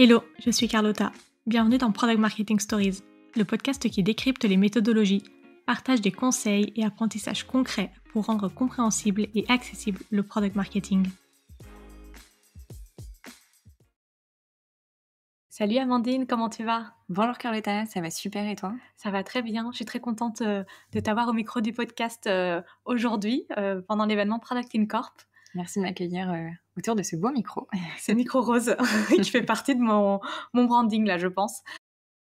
Hello, je suis Carlotta. Bienvenue dans Product Marketing Stories, le podcast qui décrypte les méthodologies, partage des conseils et apprentissages concrets pour rendre compréhensible et accessible le product marketing. Salut Amandine, comment tu vas ? Bonjour Carlotta, ça va super et toi ? Ça va très bien, je suis très contente de t'avoir au micro du podcast aujourd'hui pendant l'événement Product in Corp. Merci de m'accueillir autour de ce beau micro. Ce micro rose qui fait partie de mon branding là, je pense.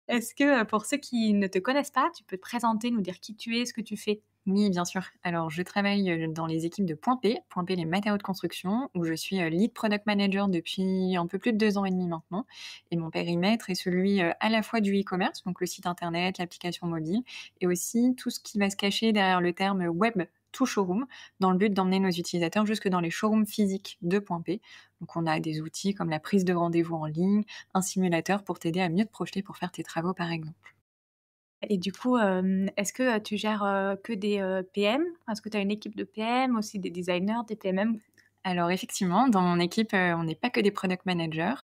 Est-ce que pour ceux qui ne te connaissent pas, tu peux te présenter, nous dire qui tu es, ce que tu fais ? Oui, bien sûr. Alors, je travaille dans les équipes de Point P, les matériaux de construction, où je suis lead product manager depuis un peu plus de 2 ans et demi maintenant. Et mon périmètre est celui à la fois du e-commerce, donc le site internet, l'application mobile, et aussi tout ce qui va se cacher derrière le terme web to showroom, dans le but d'emmener nos utilisateurs jusque dans les showrooms physiques de Point P. Donc, on a des outils comme la prise de rendez-vous en ligne, un simulateur pour t'aider à mieux te projeter pour faire tes travaux, par exemple. Et du coup, est-ce que tu gères que des PM ? Est-ce que tu as une équipe de PM, aussi des designers, des PMM ? Alors effectivement, dans mon équipe, on n'est pas que des product managers.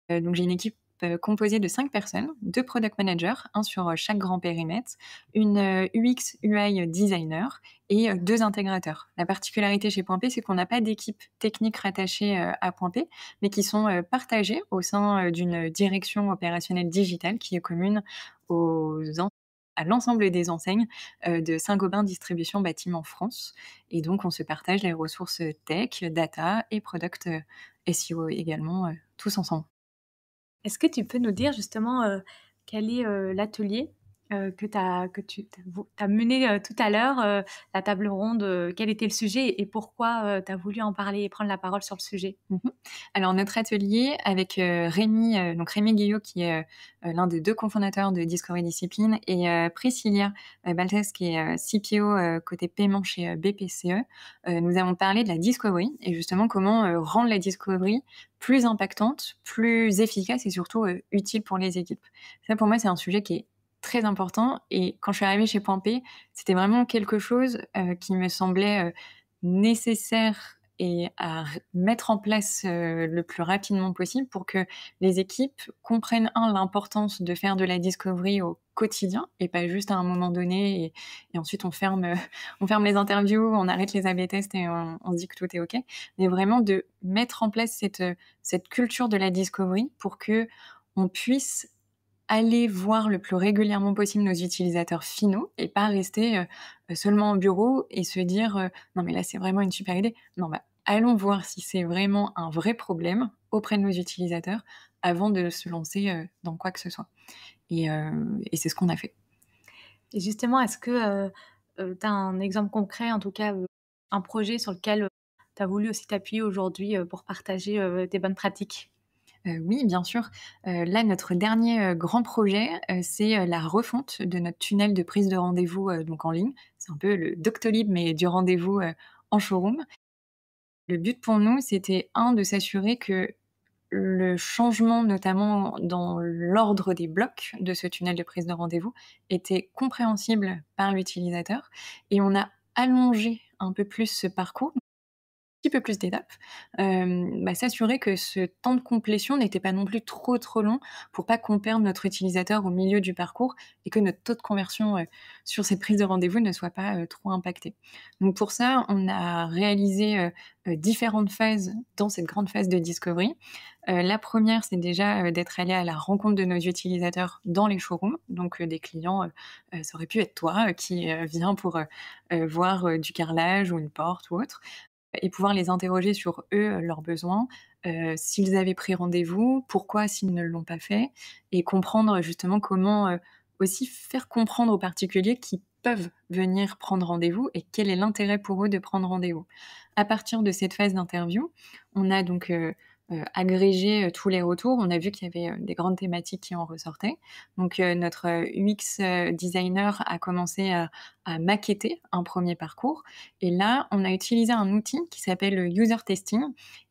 Donc j'ai une équipe composée de 5 personnes, 2 product managers, un sur chaque grand périmètre, une UX UI designer et 2 intégrateurs. La particularité chez Point P, c'est qu'on n'a pas d'équipe technique rattachée à Point P, mais qui sont partagées au sein d'une direction opérationnelle digitale qui est commune à l'ensemble des enseignes de Saint-Gobain Distribution Bâtiment France. Et donc, on se partage les ressources tech, data et product SEO également, tous ensemble. Est-ce que tu peux nous dire justement quel est l'atelier que tu as mené tout à l'heure, la table ronde, quel était le sujet et pourquoi tu as voulu en parler et prendre la parole sur le sujet ? Alors notre atelier avec Rémi, donc Rémi Guillot qui est l'un des 2 cofondateurs de Discovery Discipline et Priscilla Baltes qui est CPO côté paiement chez BPCE, nous avons parlé de la discovery et justement comment rendre la discovery plus impactante, plus efficace et surtout utile pour les équipes. Ça pour moi c'est un sujet qui est très important et quand je suis arrivée chez Point P, c'était vraiment quelque chose qui me semblait nécessaire et à mettre en place le plus rapidement possible pour que les équipes comprennent l'importance de faire de la discovery au quotidien et pas juste à un moment donné et ensuite on ferme les interviews, on arrête les A/B tests et on se dit que tout est OK. Mais vraiment de mettre en place cette culture de la discovery pour que on puisse aller voir le plus régulièrement possible nos utilisateurs finaux et pas rester seulement au bureau et se dire non mais là c'est vraiment une super idée. Non bah allons voir si c'est vraiment un vrai problème auprès de nos utilisateurs avant de se lancer dans quoi que ce soit. Et c'est ce qu'on a fait. Et justement, est-ce que tu as un exemple concret, en tout cas un projet sur lequel tu as voulu aussi t'appuyer aujourd'hui pour partager tes bonnes pratiques ? Oui, bien sûr. Là, notre dernier grand projet, c'est la refonte de notre tunnel de prise de rendez-vous donc en ligne. C'est un peu le Doctolib, mais du rendez-vous en showroom. Le but pour nous, c'était de s'assurer que le changement, notamment dans l'ordre des blocs de ce tunnel de prise de rendez-vous, était compréhensible par l'utilisateur et on a allongé un peu plus ce parcours, petit peu plus d'étapes, s'assurer que ce temps de complétion n'était pas non plus trop long pour pas qu'on perde notre utilisateur au milieu du parcours et que notre taux de conversion sur cette prise de rendez-vous ne soit pas trop impacté. Donc pour ça, on a réalisé différentes phases dans cette grande phase de discovery. La première, c'est déjà d'être allé à la rencontre de nos utilisateurs dans les showrooms, donc des clients, ça aurait pu être toi qui viens pour voir du carrelage ou une porte ou autre et pouvoir les interroger sur eux, leurs besoins, s'ils avaient pris rendez-vous, pourquoi s'ils ne l'ont pas fait et comprendre justement comment, aussi faire comprendre aux particuliers qu'ils peuvent venir prendre rendez-vous et quel est l'intérêt pour eux de prendre rendez-vous. À partir de cette phase d'interview, on a donc, agrégé, tous les retours. On a vu qu'il y avait, des grandes thématiques qui en ressortaient. Donc, notre, UX, designer a commencé à maqueter un premier parcours et là, on a utilisé un outil qui s'appelle le user testing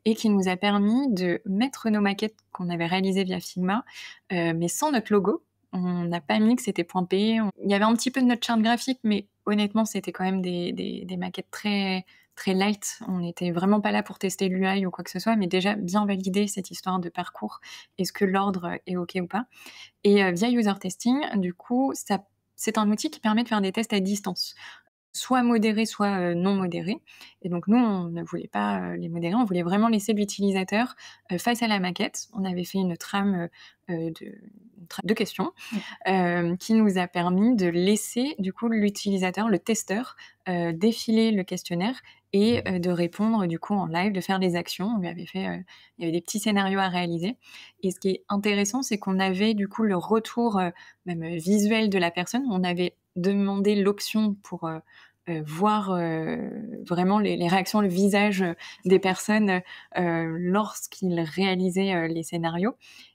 et qui nous a permis de mettre nos maquettes qu'on avait réalisées via Figma, mais sans notre logo. On n'a pas mis que c'était Point P. Il y avait un petit peu de notre charte graphique, mais honnêtement, c'était quand même des maquettes très très light. On n'était vraiment pas là pour tester l'UI ou quoi que ce soit, mais déjà bien valider cette histoire de parcours. Est-ce que l'ordre est OK ou pas? Et via user testing, du coup, c'est un outil qui permet de faire des tests à distance, soit modérés, soit non modérés. Et donc nous, on ne voulait pas les modérer, on voulait vraiment laisser l'utilisateur face à la maquette. On avait fait une trame de questions qui nous a permis de laisser du coup l'utilisateur, le testeur, défiler le questionnaire et de répondre du coup en live, de faire des actions. On lui avait fait, il y avait des petits scénarios à réaliser. Et ce qui est intéressant, c'est qu'on avait du coup le retour même visuel de la personne. On avait demandé l'option pour voir vraiment les réactions, le visage des personnes lorsqu'ils réalisaient les scénarios.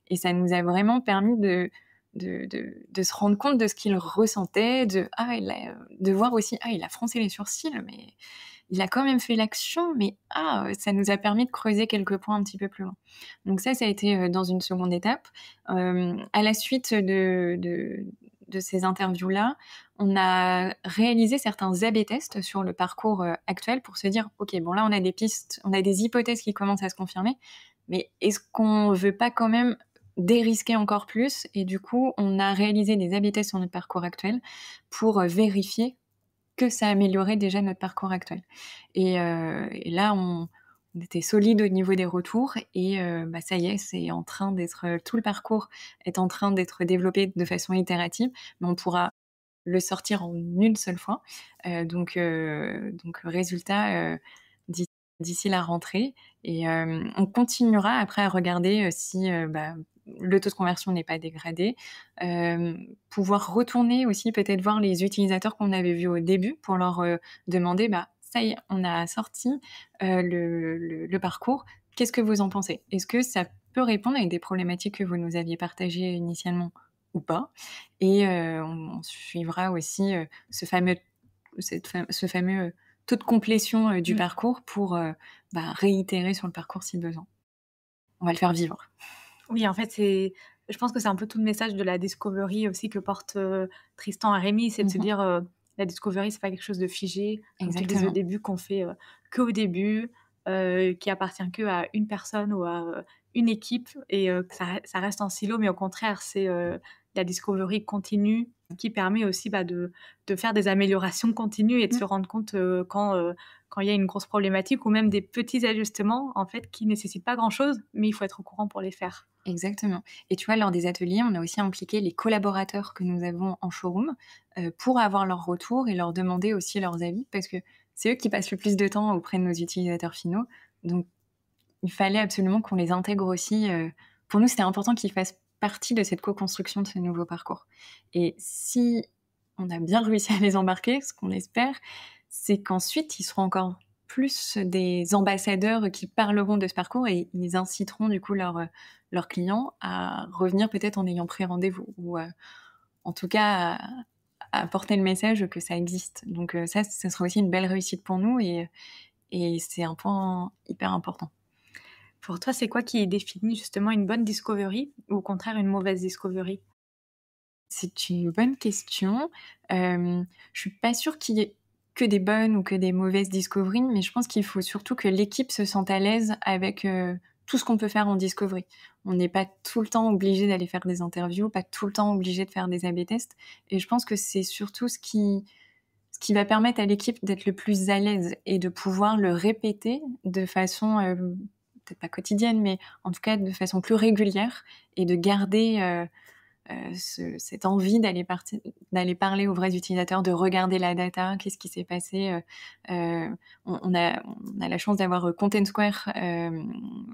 Et ça nous a vraiment permis de se rendre compte de ce qu'il ressentait, de voir aussi, il a froncé les sourcils, mais il a quand même fait l'action, mais ça nous a permis de creuser quelques points un petit peu plus loin. Donc ça a été dans une seconde étape. À la suite de ces interviews-là, on a réalisé certains A/B tests sur le parcours actuel pour se dire, ok, bon là on a des pistes, on a des hypothèses qui commencent à se confirmer, mais est-ce qu'on veut pas quand même dérisquer encore plus? Et du coup, on a réalisé des A/B tests sur notre parcours actuel pour vérifier que ça améliorait déjà notre parcours actuel. Et là, on était solide au niveau des retours et ça y est, c'est en train d'être tout le parcours est en train d'être développé de façon itérative, mais on pourra le sortir en une seule fois. Donc résultat, d'i d'ici la rentrée et on continuera après à regarder, si, le taux de conversion n'est pas dégradé. Pouvoir retourner aussi peut-être voir les utilisateurs qu'on avait vus au début pour leur, demander: «Ça y est, on a sorti, le parcours. Qu'est-ce que vous en pensez? Est-ce que ça peut répondre avec des problématiques que vous nous aviez partagées initialement ou pas?» Et on suivra aussi, ce fameux taux de complétion du Mmh. parcours pour réitérer sur le parcours si besoin. On va le faire vivre. Oui, en fait, je pense que c'est un peu tout le message de la discovery aussi que portent, Tristan et Rémi, c'est de se Mmh. dire, la discovery, c'est pas quelque chose de figé, comme tu le disais au Exactement. début, qu'on fait, qu'au début, qui appartient qu'à une personne ou à, une équipe et que ça reste en silo, mais au contraire, c'est, la discovery continue qui permet aussi, de faire des améliorations continues et de Mmh. se rendre compte, quand il y a une grosse problématique ou même des petits ajustements, en fait, qui nécessitent pas grand-chose, mais il faut être au courant pour les faire. Exactement. Et tu vois, lors des ateliers, on a aussi impliqué les collaborateurs que nous avons en showroom, pour avoir leur retour et leur demander aussi leurs avis parce que c'est eux qui passent le plus de temps auprès de nos utilisateurs finaux. Donc il fallait absolument qu'on les intègre aussi, pour nous, c'était important qu'ils fassent partie de cette co-construction de ce nouveau parcours. Et si on a bien réussi à les embarquer, ce qu'on espère, c'est qu'ensuite ils seront encore plus des ambassadeurs qui parleront de ce parcours et ils inciteront du coup leurs clients à revenir peut-être en ayant pris rendez-vous ou, en tout cas à porter le message que ça existe. Donc, ça, ce sera aussi une belle réussite pour nous et c'est un point hyper important. Pour toi, c'est quoi qui définit justement une bonne discovery ou au contraire une mauvaise discovery? C'est une bonne question. Je suis pas sûre qu'il y ait que des bonnes ou que des mauvaises discoveries, mais je pense qu'il faut surtout que l'équipe se sente à l'aise avec, tout ce qu'on peut faire en discovery. On n'est pas tout le temps obligé d'aller faire des interviews, pas tout le temps obligé de faire des A/B tests et je pense que c'est surtout ce qui va permettre à l'équipe d'être le plus à l'aise et de pouvoir le répéter de façon, peut-être pas quotidienne, mais en tout cas de façon plus régulière et de garder, cette envie d'aller parler aux vrais utilisateurs, de regarder la data, qu'est-ce qui s'est passé. On a la chance d'avoir Content Square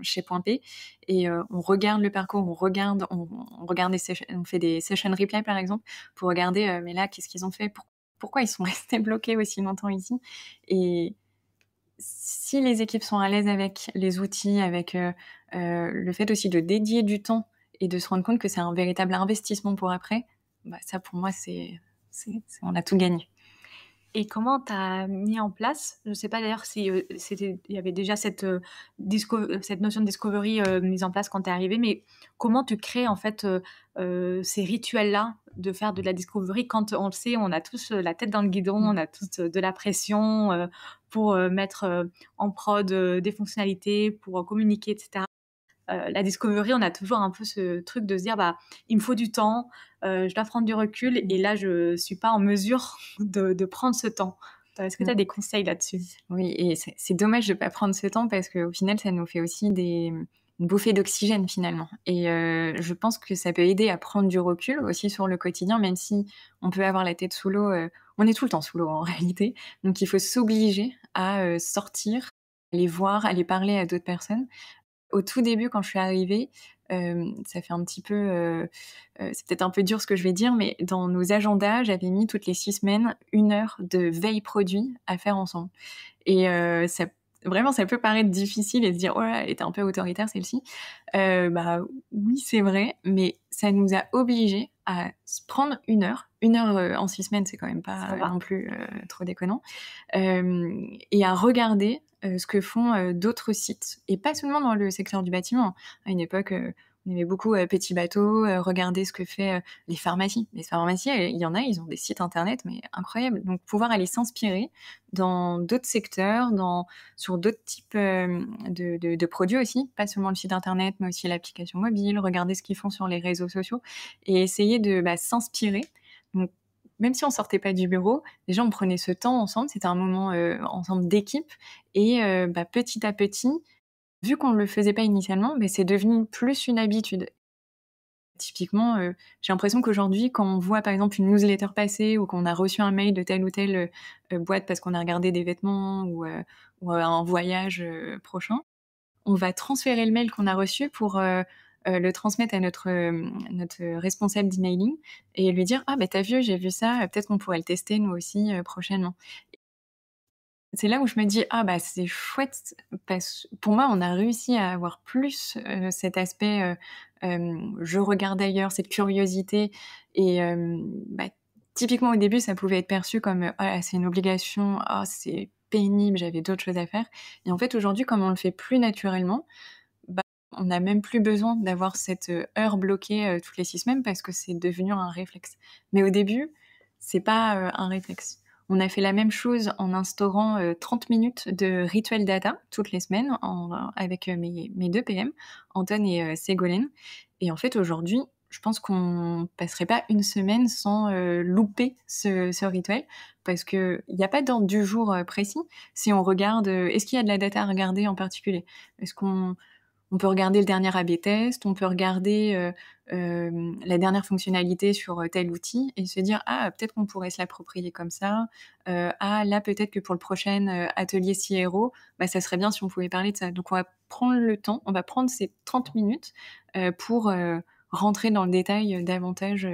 chez Point P et on regarde le parcours, on regarde on fait des session replay par exemple pour regarder mais là qu'est-ce qu'ils ont fait, pourquoi ils sont restés bloqués aussi longtemps ici et si les équipes sont à l'aise avec les outils, avec le fait aussi de dédier du temps et de se rendre compte que c'est un véritable investissement pour après, ça pour moi on a tout gagné. Et comment tu as mis en place, je ne sais pas d'ailleurs si, il y avait déjà cette, cette notion de discovery, mise en place quand tu es arrivée, mais comment tu crées en fait, ces rituels-là de faire de la discovery quand on le sait, on a tous, la tête dans le guidon, Mmh. on a tous, de la pression, pour, mettre, en prod, des fonctionnalités, pour, communiquer et cetera. La discovery, on a toujours un peu ce truc de se dire: «Bah, il me faut du temps, je dois prendre du recul Mmh. et là, je suis pas en mesure de prendre ce temps». Est-ce que tu as des conseils là-dessus? Oui, et c'est dommage de pas prendre ce temps parce qu'au final, ça nous fait aussi une bouffée d'oxygène finalement, et je pense que ça peut aider à prendre du recul aussi sur le quotidien, même si on peut avoir la tête sous l'eau, on est tout le temps sous l'eau en réalité. Donc il faut s'obliger à, sortir, aller voir, aller parler à d'autres personnes. Au tout début, quand je suis arrivée, ça fait un petit peu, c'est peut-être un peu dur ce que je vais dire, mais dans nos agendas, j'avais mis toutes les 6 semaines 1 heure de veille produit à faire ensemble. Et ça vraiment, ça peut paraître difficile et se dire: «Oh là là, elle était un peu autoritaire celle-ci». Bah, oui, c'est vrai, mais ça nous a obligés à se prendre 1 heure. 1 heure, en 6 semaines, c'est quand même Ça pas va. non plus, trop déconnant. Et à regarder, ce que font, d'autres sites, et pas seulement dans le secteur du bâtiment. À une époque, on aimait beaucoup, Petit Bateau, regarder ce que fait, les pharmacies. Les pharmacies, il y en a, ils ont des sites internet, mais incroyables. Donc pouvoir aller s'inspirer dans d'autres secteurs, sur d'autres types, de produits aussi, pas seulement le site internet, mais aussi l'application mobile, regarder ce qu'ils font sur les réseaux sociaux et essayer de, bah, s'inspirer. Donc même si on sortait pas du bureau, déjà, on prenait ce temps ensemble, c'était un moment, ensemble d'équipe, et bah, petit à petit, vu qu'on ne le faisait pas initialement, beh, c'est devenu plus une habitude. Typiquement, j'ai l'impression qu'aujourd'hui, quand on voit, par exemple, une newsletter passer ou qu'on a reçu un mail de telle ou telle, boîte parce qu'on a regardé des vêtements ou un voyage, prochain, on va transférer le mail qu'on a reçu pour, le transmettre à notre responsable d'emailing et lui dire: «Ah bah, tu vu, j'ai vu ça, peut-être qu'on pourrait le tester nous aussi, prochainement». C'est là où je me dis: «Ah bah, c'est chouette», parce pour moi, on a réussi à avoir plus, cet aspect, je regarde ailleurs, cette curiosité, et bah, typiquement au début, ça pouvait être perçu comme, «Ah, c'est une obligation, ah, c'est pénible, j'avais d'autres choses à faire», et en fait, aujourd'hui, comme on le fait plus naturellement, bah, on n'a même plus besoin d'avoir cette, heure bloquée, toutes les 6 semaines parce que c'est devenu un réflexe. Mais au début, c'est pas, un réflexe. On a fait la même chose en instaurant, 30 minutes de rituel data toutes les semaines avec, mes 2 PM, Anton et Ségolène, et en fait, aujourd'hui, je pense qu'on passerait pas une semaine sans, louper ce rituel parce qu'il y a pas d'ordre du jour, précis. Si on regarde, est-ce qu'il y a de la data à regarder en particulier? Est-ce qu'on peut regarder le dernier A/B test, on peut regarder, la dernière fonctionnalité sur, tel outil et se dire: «Ah, peut-être qu'on pourrait se l'approprier comme ça. Ah, là, peut-être que pour le prochain, atelier CRO, bah, ça serait bien si on pouvait parler de ça». Donc on va prendre le temps, on va prendre ces 30 minutes, pour, rentrer dans le détail, davantage,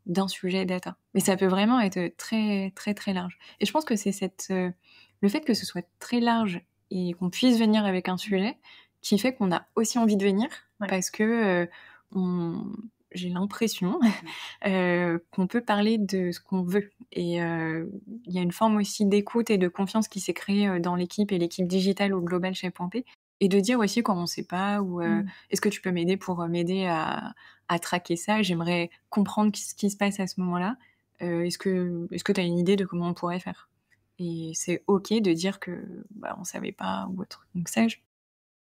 d'un sujet data. Mais ça peut vraiment être très, très, très large, et je pense que c'est le fait que ce soit très large et qu'on puisse venir avec un sujet, qui fait qu'on a aussi envie de venir Ouais. parce que, on j'ai l'impression, qu'on peut parler de ce qu'on veut, et il y a une forme aussi d'écoute et de confiance qui s'est créée, dans l'équipe et l'équipe digitale au global chez Point P, et de dire aussi quand on sait pas ou Mmh. «Est-ce que tu peux m'aider pour, m'aider à traquer ça? J'aimerais comprendre ce qui se passe à ce moment-là. Est-ce que tu as une idée de comment on pourrait faire?» Et c'est OK de dire que, bah, on savait pas ou autre. Donc ça, je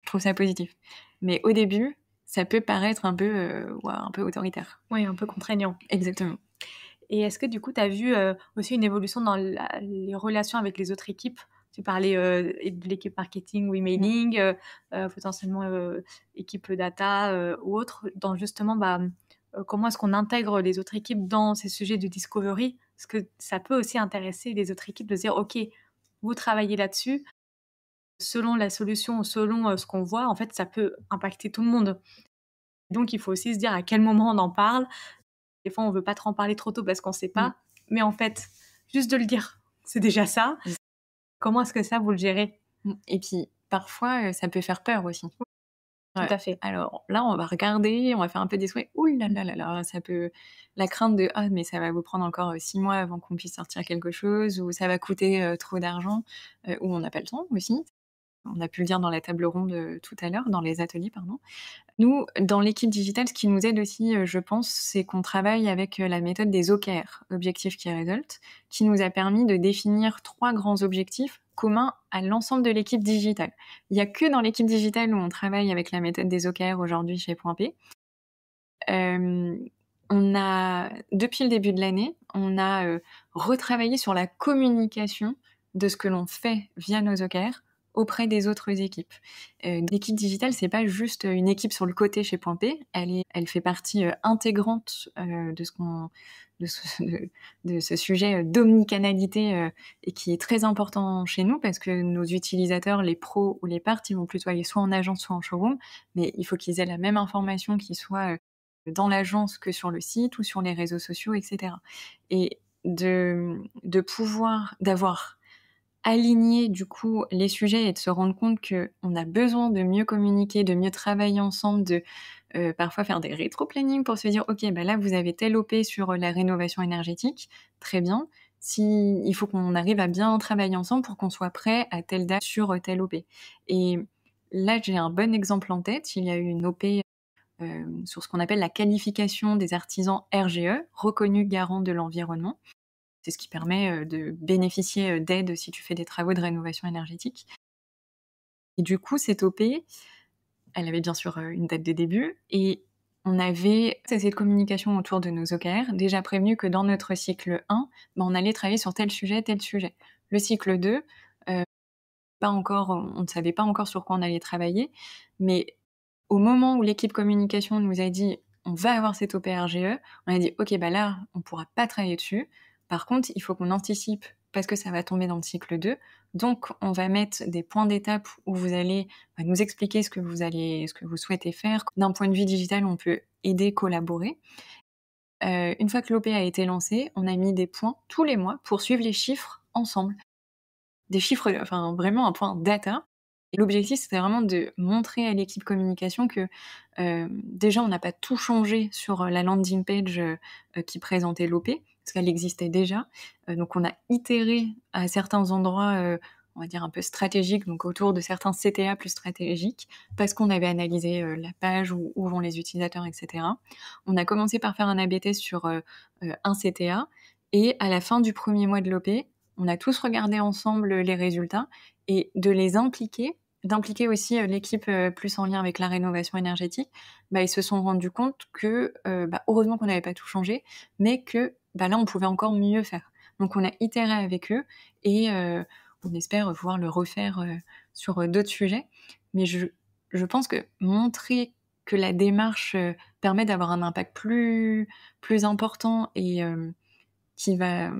trouve ça positif. Mais au début, ça peut paraître un peu, ouais, un peu autoritaire. Oui, un peu contraignant. Exactement. Et est-ce que du coup, tu as vu, aussi une évolution dans les relations avec les autres équipes? Tu parlais, et de l'équipe marketing ou Mmh. emailing, potentiellement, équipe data, ou autre, dans justement, bah, comment est-ce qu'on intègre les autres équipes dans ces sujets de discovery? Parce que ça peut aussi intéresser les autres équipes de se dire: «OK, vous travaillez là-dessus, selon la solution, selon, ce qu'on voit, en fait, ça peut impacter tout le monde». Donc il faut aussi se dire à quel moment on en parle. Des fois, on veut pas trop en parler trop tôt parce qu'on sait Mmh. pas, mais en fait, juste de le dire, c'est déjà ça. Comment est-ce que ça, vous le gérez? Et puis parfois, ça peut faire peur aussi. tout Ouais. à fait. Alors là, on va regarder, on va faire un peu des souhaits. Ouh là là là là, ça peut la crainte de: «Ah mais ça va vous prendre encore, 6 mois avant qu'on puisse sortir quelque chose» ou «Ça va coûter, trop d'argent», ou «On n'a pas le temps» aussi. On a pu le dire dans la table ronde, tout à l'heure, dans les ateliers, pardon. Nous, dans l'équipe digitale, ce qui nous aide aussi, je pense, c'est qu'on travaille avec, la méthode des OKR, Objective Key Result, qui nous a permis de définir 3 grands objectifs communs à l'ensemble de l'équipe digitale. Il y a que dans l'équipe digitale où on travaille avec la méthode des OKR aujourd'hui chez Point P. Hem, on a depuis le début de l'année, on a, retravaillé sur la communication de ce que l'on fait via nos OKR auprès des autres équipes. L'équipe digitale, c'est pas juste, une équipe sur le côté chez Point P, elle fait partie, intégrante, de ce qu'on de ce de ce sujet, d'omnicanalité, et qui est très important chez nous parce que nos utilisateurs, les pros ou les parts, ils vont plutôt aller soit en agence, soit en showroom, mais il faut qu'ils aient la même information, qu'ils soient, dans l'agence que sur le site ou sur les réseaux sociaux et cetera. Et de pouvoir d'avoir aligné du coup les sujets et de se rendre compte qu'on a besoin de mieux communiquer, de mieux travailler ensemble, de, parfois faire des rétro-planning pour se dire: «OK, bah là vous avez tel OP sur, la rénovation énergétique, très bien. Si il faut qu'on arrive à bien travailler ensemble pour qu'on soit prêt à telle date sur, tel OP». Et là, j'ai un bon exemple en tête. Il y a eu une OP sur ce qu'on appelle la qualification des artisans RGE, reconnus garants de l'environnement. C'est ce qui permet, de bénéficier, d'aides si tu fais des travaux de rénovation énergétique. Et du coup, cette OP, elle avait bien sûr, une date de début et on avait cette communication autour de nos OKR, déjà prévenu que dans notre cycle 1, bah, on allait travailler sur tel sujet, tel sujet. Le cycle 2, pas encore on ne savait pas encore sur quoi on allait travailler, mais au moment où l'équipe communication nous a dit: «On va avoir cette OP RGE», on a dit: «OK, bah là, on pourra pas travailler dessus. Par contre, il faut qu'on anticipe parce que ça va tomber dans le cycle 2. Donc on va mettre des points d'étape où vous allez, bah, nous expliquer ce que vous souhaitez faire. D'un point de vue digital, on peut aider, collaborer». Une fois que l'OP a été lancée, on a mis des points tous les mois pour suivre les chiffres ensemble. Des chiffres, enfin vraiment un point data. Et l'objectif, c'était vraiment de montrer à l'équipe communication que, déjà on n'a pas tout changé sur, la landing page, qui présentait l'OP, parce qu'elle existait déjà. Donc on a itéré à certains endroits, on va dire un peu stratégiques, donc autour de certains CTA plus stratégiques, parce qu'on avait analysé, la page, où vont les utilisateurs et cetera. On a commencé par faire un AB test sur, un CTA et à la fin du 1er mois de l'OP, on a tous regardé ensemble, les résultats et de les impliquer, d'impliquer aussi, l'équipe, plus en lien avec la rénovation énergétique, bah, ils se sont rendus compte que, bah, heureusement qu'on n'avait pas tout changé, mais que, bah, là, on pouvait encore mieux faire. Donc on a itéré avec eux et on espère pouvoir le refaire, sur, d'autres sujets. Mais je pense que montrer que la démarche, permet d'avoir un impact plus important et qui va,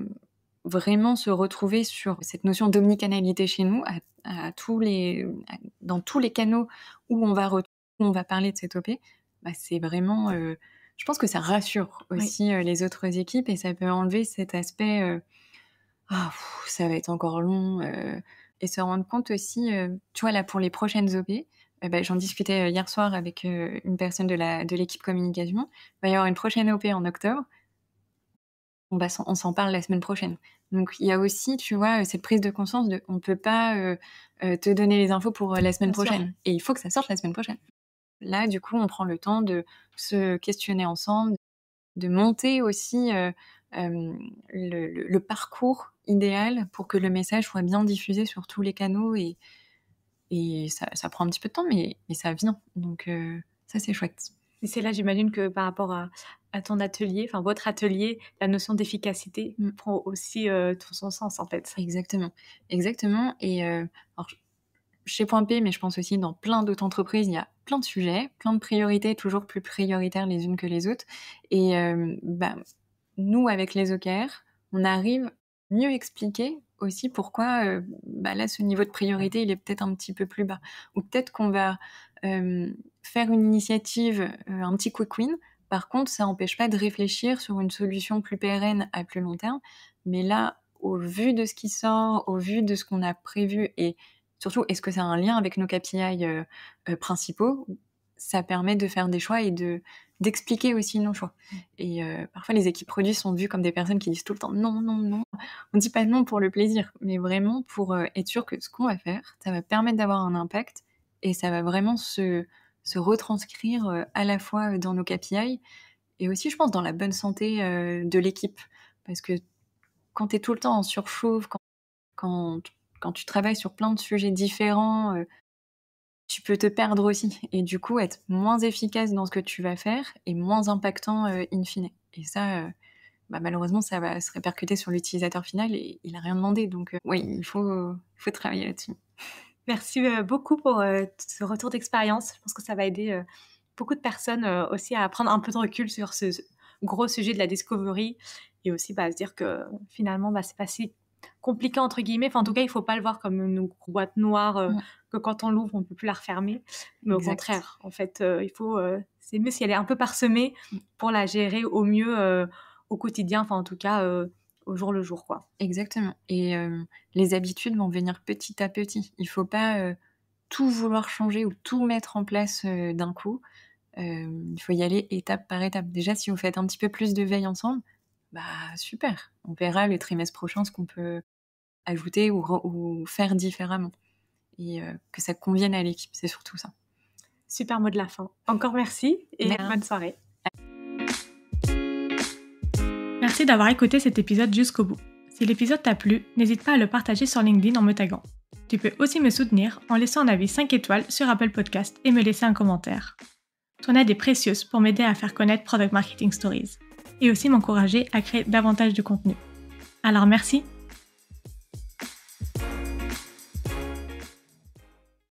vraiment se retrouver sur cette notion d'omnicanalité chez nous, à tous les dans tous les canaux où on va parler de cette OP, bah, c'est vraiment, je pense que ça rassure Oui, aussi, les autres équipes et ça peut enlever cet aspect, «Ah ça va être encore long», et se rendre compte aussi, tu vois, là, pour les prochaines OP, bah, j'en discutais, hier soir avec, une personne de l'équipe communication. Il va y avoir une prochaine OP en octobre. On s'en parle la semaine prochaine. Donc il y a aussi, tu vois, cette prise de conscience de on peut pas, te donner les infos pour, la semaine bien sûr. prochaine et il faut que ça sorte la semaine prochaine. Là, du coup, on prend le temps de se questionner ensemble, de monter aussi, le parcours idéal pour que le message soit bien diffusé sur tous les canaux et ça prend un petit peu de temps mais ça vient. Donc ça, c'est chouette. Et c'est là, j'imagine que par rapport à ton atelier, enfin votre atelier, la notion d'efficacité Mmh. prend aussi, tout son sens, en fait. Exactement, exactement et alors chez Point P, mais je pense aussi dans plein d'autres entreprises, il y a plein de sujets, plein de priorités, toujours plus prioritaires les unes que les autres et bah, nous, avec les OKR, on arrive mieux expliquer aussi pourquoi, bah, là, ce niveau de priorité, il est peut-être un petit peu plus bas. Ou peut-être qu'on va, faire une initiative, un petit quick win. Par contre, ça n'empêche pas de réfléchir sur une solution plus pérenne à plus long terme. Mais là, au vu de ce qui sort, au vu de ce qu'on a prévu et surtout, est-ce que ça a un lien avec nos KPI, principaux? ça permet de faire des choix et d'expliquer aussi nos choix. Et parfois, les équipes produits sont vues comme des personnes qui disent tout le temps: «Non, non, non». On dit pas non pour le plaisir, mais vraiment pour, être sûr que ce qu'on va faire, ça va permettre d'avoir un impact et ça va vraiment se retranscrire, à la fois, dans nos KPI et aussi, je pense, dans la bonne santé, de l'équipe. Parce que quand tu es tout le temps en surchauffe, quand quand tu travailles sur plein de sujets différents, tu peux te perdre aussi et du coup être moins efficace dans ce que tu vas faire et moins impactant, in fine. Et ça, malheureusement, ça va se répercuter sur l'utilisateur final et il a rien demandé donc oui, il faut travailler là-dessus. Merci, beaucoup pour, ce retour d'expérience. Je pense que ça va aider, beaucoup de personnes, aussi à prendre un peu de recul sur ce gros sujet de la discovery et aussi, à se dire que finalement, c'est pas si «compliqué» entre guillemets. Enfin, en tout cas, il faut pas le voir comme une boîte noire, Mmh. que quand on l'ouvre, on peut plus la refermer. Mais au Exact. contraire, en fait, il faut, c'est mieux si elle est un peu parsemée Mmh. pour la gérer au mieux, au quotidien, enfin en tout cas, au jour le jour, quoi. Exactement et les habitudes vont venir petit à petit. Il faut pas, tout vouloir changer ou tout mettre en place, d'un coup. Il faut y aller étape par étape. Déjà, si vous faites un petit peu plus de veille ensemble, super. On verra le trimestre prochain ce qu'on peut ajouter ou faire différemment et que ça convienne à l'équipe, c'est surtout ça. Super mot de la fin. Encore merci et Mer bonne soirée. Merci d'avoir écouté cet épisode jusqu'au bout. Si l'épisode t'a plu, n'hésite pas à le partager sur LinkedIn en me taguant. Tu peux aussi me soutenir en laissant un avis 5 étoiles sur Apple Podcast et me laisser un commentaire. Ton aide est précieuse pour m'aider à faire connaître Product Marketing Stories et aussi m'encourager à créer davantage de contenu. Alors merci!